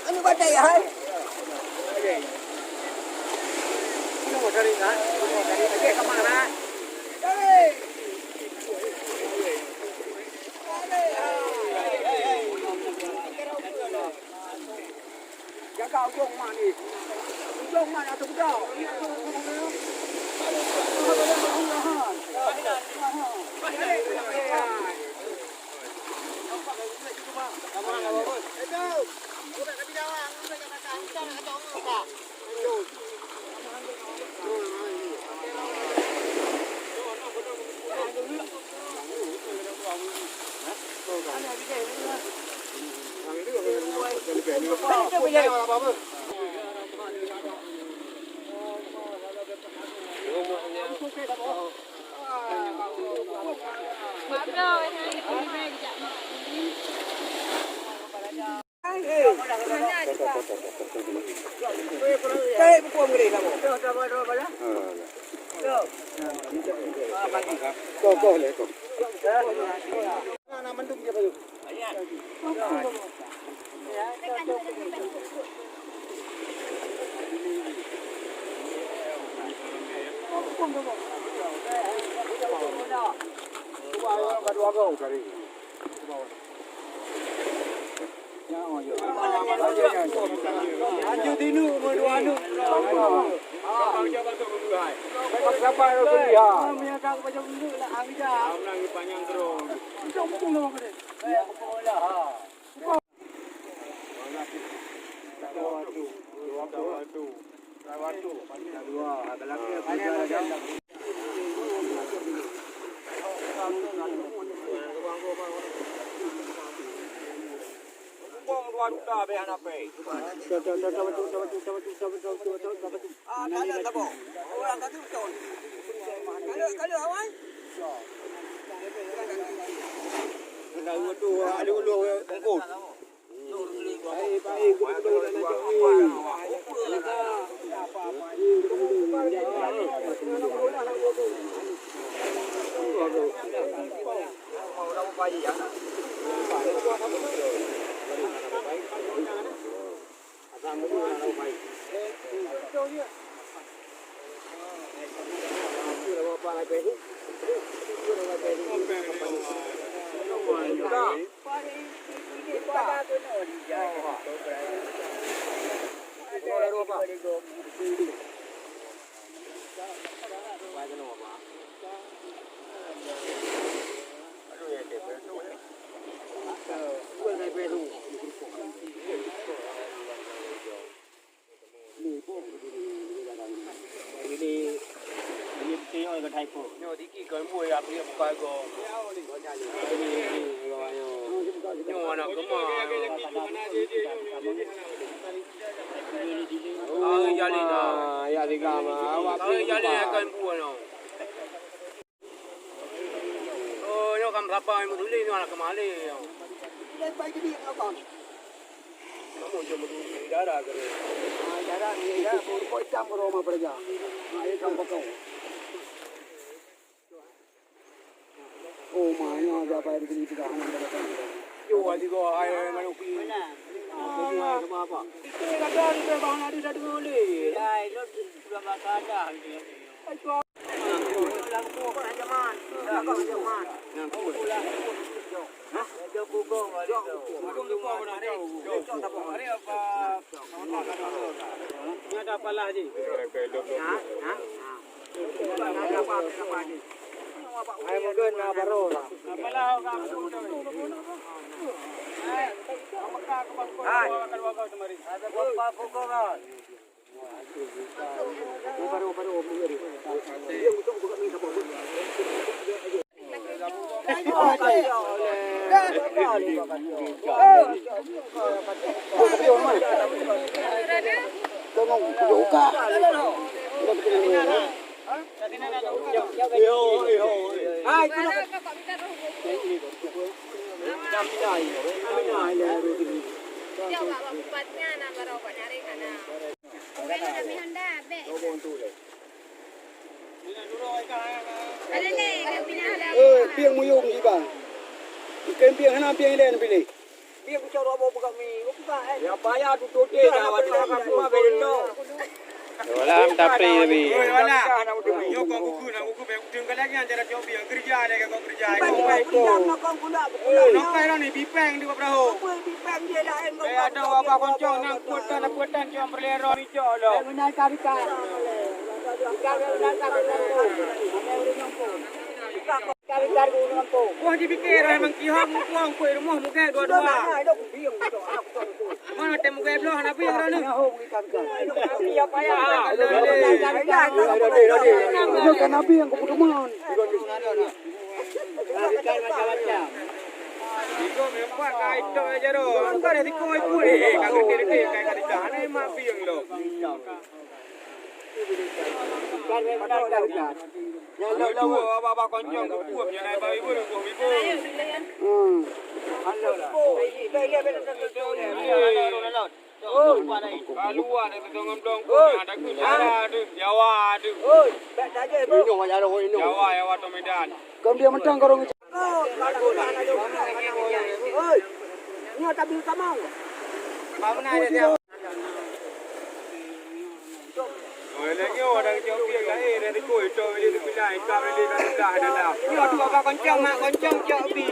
Ano ba tayo, ha? Ano mo dari, ha? Ano mo dari? Lagi, kemana? Dari! Jaga ujung mana ni? Ujung mana tu kau? Piang muyung di bang. Ikan piang hana piang ini pilih. Piang cara bawa kami. Ya payah tutup dia. Awak cakap semua begitu. Walam tapi lebih. Yo kau kuku nak kuku baik tengok lagi antara job yang kerja ada kau kerja. Nokai ni bipeng di bawah. Bipeng dia lain. Ada apa koncong nak kuatan cuma berlero ni colo. Menaik karika. Wah dipikir memang kihak mukuang kue rumah muka dua-dua. Mana temu kue belah nak pergi kerana? Iya payah. Itu kan nabi yang keputusan. Macam-macam. Itu memang kait aja doh. Angkat dari kue kue. Kagak kiri kayak kali sana emang piang lo. Kan memang dah. Yang lo apa koncong kuat yang naik bayi pun kuat ibu. Kaluan itu dengan dongkol ada kuda ada Jawa ada. Jawa tu Medan. Kau dia mentang kau orang. Ni tak bisa mau. Mana ada dia? Lagi orang jauh piang lain dari koi tu dia pilih ikan dia dah ada dah. Ni tu apa koncong mak koncong cak bi.